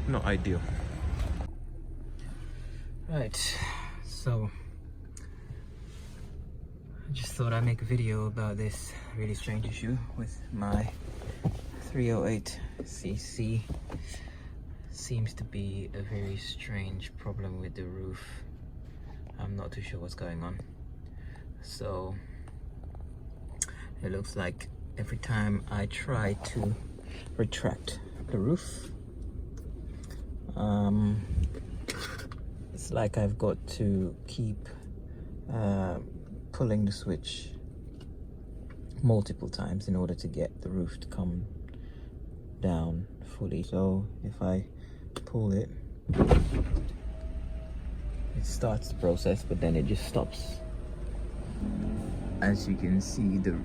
not ideal. Right, so I just thought I'd make a video about this really strange issue with my 308cc. Seems to be a very strange problem with the roof. I'm not too sure what's going on. So it looks like every time I try to retract the roof, it's like I've got to keep pulling the switch multiple times in order to get the roof to come down fully. So if I pull it, it starts the process, but then it just stops. As you can see, the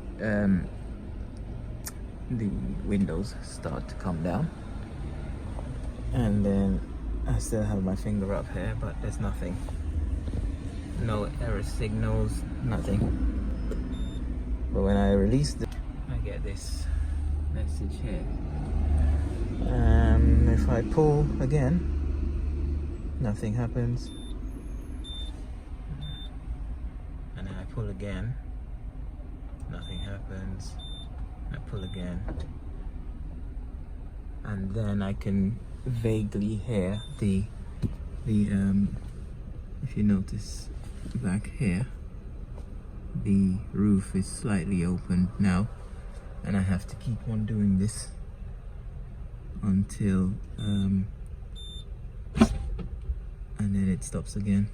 windows start to come down, and then I still have my finger up here, but there's nothing. No error signals, nothing. But when I release it, I get this message here. And if I pull again, nothing happens. And then I pull again, nothing happens. I pull again, and then I can vaguely hear the if you notice back here, the roof is slightly open now, and I have to keep on doing this until and then it stops again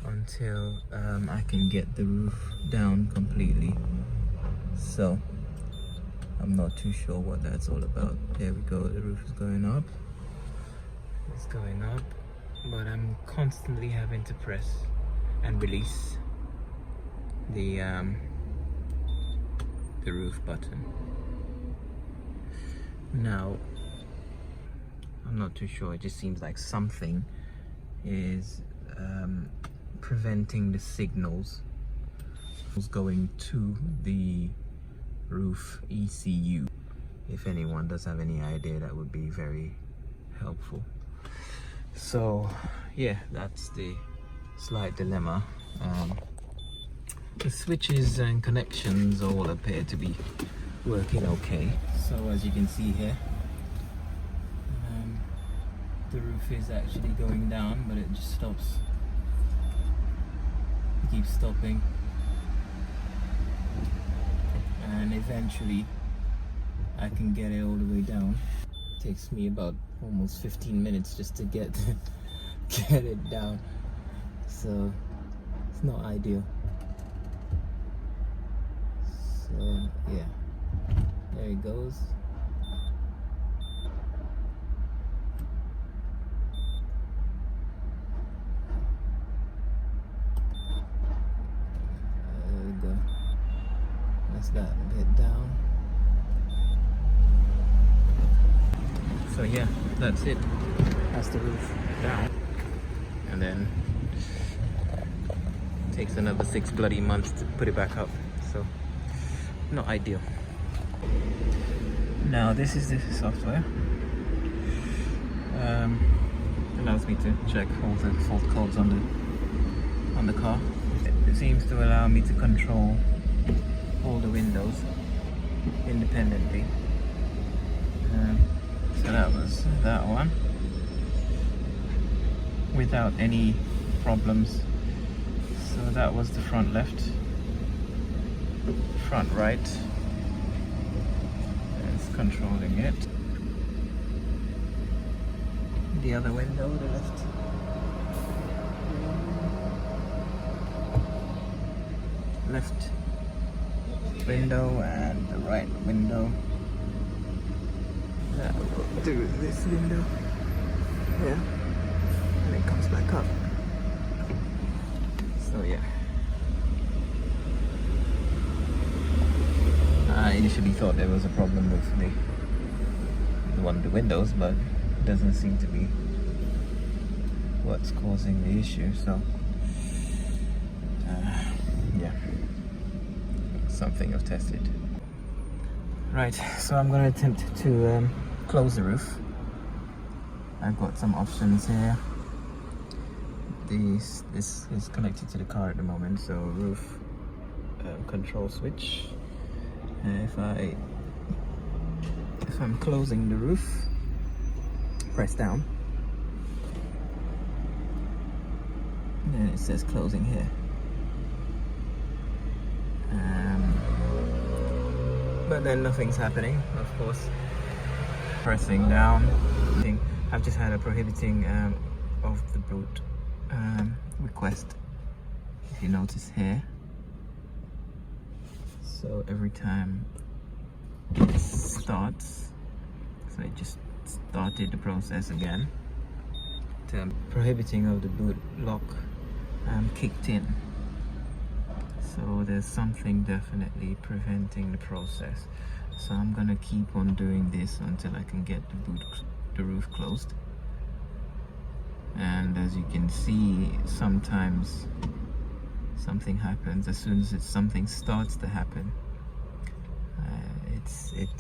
until I can get the roof down completely. So I'm not too sure what that's all about. There we go, the roof is going up. It's going up, but I'm constantly having to press and release the roof button. Now, I'm not too sure, it just seems like something is preventing the signals going to the roof ECU. If anyone does have any idea, that would be very helpful. So yeah, that's the slight dilemma. The switches and connections all appear to be working okay. So as you can see here, the roof is actually going down, but it just stops. It keeps stopping, and eventually I can get it all the way down. It takes me about almost 15 minutes just to get it down, so it's not ideal. So yeah, there it goes. There we go. That's that bit down. So yeah, that's it. That's the roof down. And then it takes another 6 bloody months to put it back up. So not ideal. Now this is the software. Allows me to check all the fault codes on the car. It seems to allow me to control all the windows independently. So that was that one without any problems. So that was the front left, front right. It's controlling it. The other window, the left window and the right window. That will do this window. Yeah. And it comes back up. So yeah. I initially thought there was a problem with one of the windows, but it doesn't seem to be what's causing the issue. So yeah, something I've tested. Right, so I'm going to attempt to close the roof. I've got some options here. This is connected to the car at the moment, so roof control switch. If I'm closing the roof, press down, then it says closing here. But then nothing's happening, of course. Pressing down. I've just had a prohibiting of the boot request, if you notice here. So every time it starts, so it just started the process again. The prohibiting of the boot lock kicked in. So there's something definitely preventing the process. So I'm gonna keep on doing this until I can get the roof closed. And as you can see, sometimes something happens. As soon as something starts to happen, it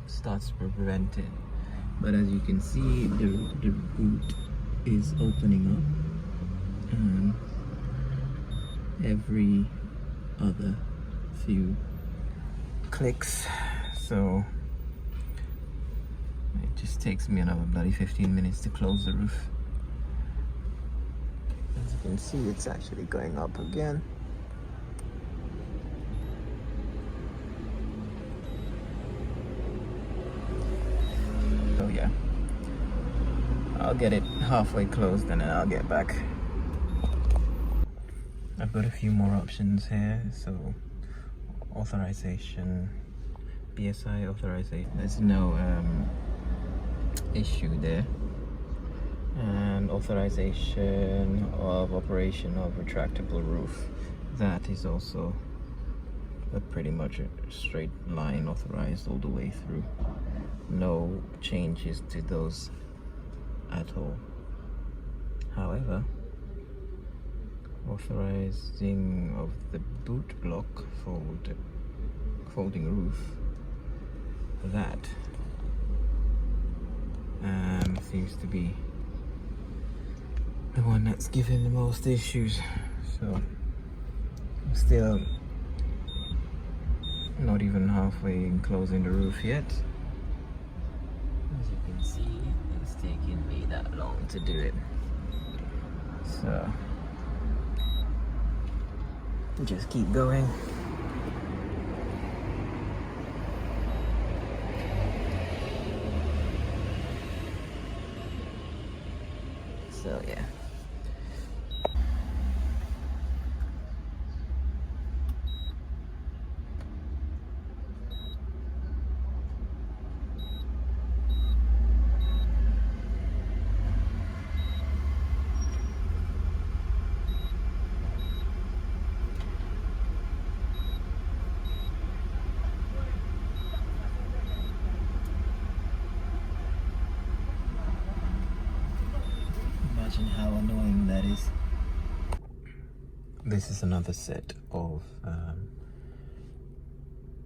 starts to prevent it. But as you can see, the boot is opening up every other few clicks. So it just takes me another bloody 15 minutes to close the roof. As you can see, it's actually going up again. So yeah, I'll get it halfway closed and then I'll get back. I've got a few more options here. So authorization, BSI authorization, there's no issue there. And authorization of operation of retractable roof, that is also pretty much a straight line, authorized all the way through. No changes to those at all. However, authorizing of the boot block folding roof, that seems to be the one that's giving the most issues. So I'm still not even halfway in closing the roof yet. As you can see, it's taking me that long to do it. So just keep going. So yeah. Imagine how annoying that is. This is another set of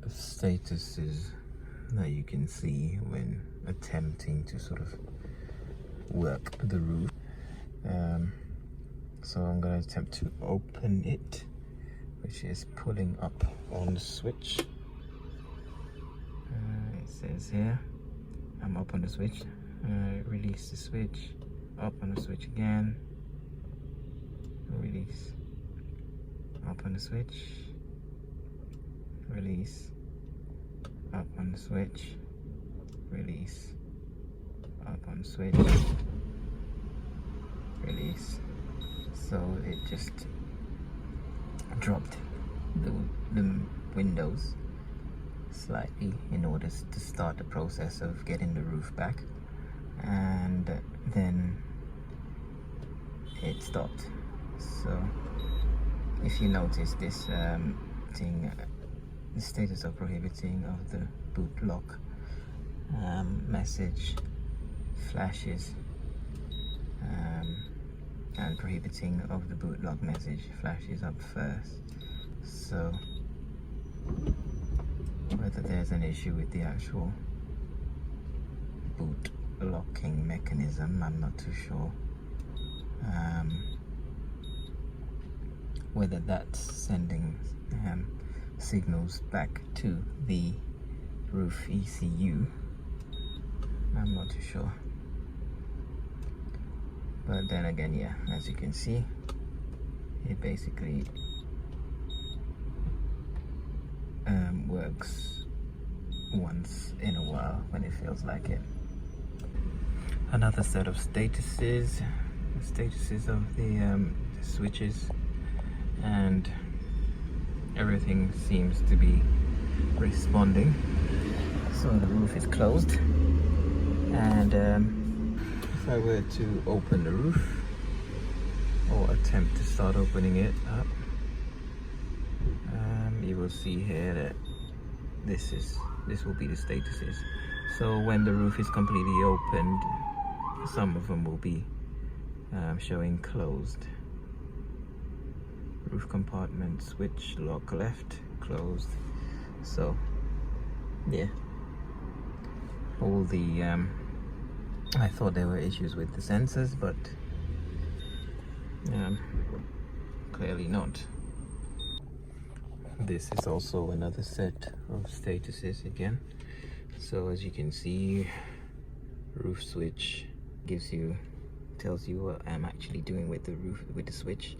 statuses that you can see when attempting to sort of work the roof. So I'm going to attempt to open it, which is pulling up on the switch. It says here, I'm up on the switch. Release the switch. Up on the switch again, release, up on the switch, release, up on the switch, release, up on the switch, release. So it just dropped the windows slightly in order to start the process of getting the roof back, and then it stopped. So if you notice this thing, the status of prohibiting of the boot lock message flashes, and prohibiting of the boot lock message flashes up first. So whether there's an issue with the actual boot locking mechanism. I'm not too sure whether that's sending signals back to the roof ECU. I'm not too sure, but then again, yeah, as you can see, it basically works once in a while when it feels like it. Another set of statuses of the switches, and everything seems to be responding. So the roof is closed, and if I were to open the roof or attempt to start opening it up, you will see here that this will be the statuses. So when the roof is completely opened, some of them will be showing closed. Roof compartment switch, lock left, closed. So yeah, all the I thought there were issues with the sensors, but clearly not. This is also another set of statuses again. So as you can see, roof switch tells you what I'm actually doing with the roof, with the switch.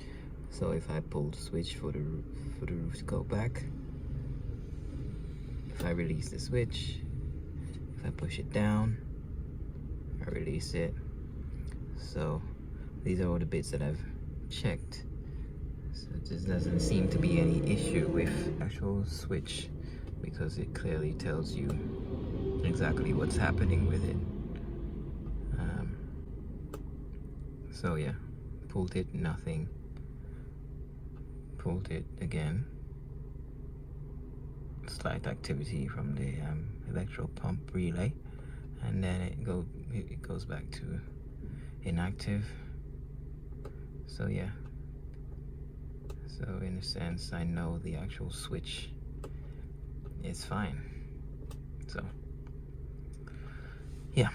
So if I pull the switch for the roof to go back, if I release the switch, if I push it down, I release it. So these are all the bits that I've checked. So there doesn't seem to be any issue with actual switch, because it clearly tells you exactly what's happening with it. So yeah, pulled it, nothing. Pulled it again, slight activity from the electro pump relay, and then it goes back to inactive. So yeah, so in a sense I know the actual switch is fine. So yeah.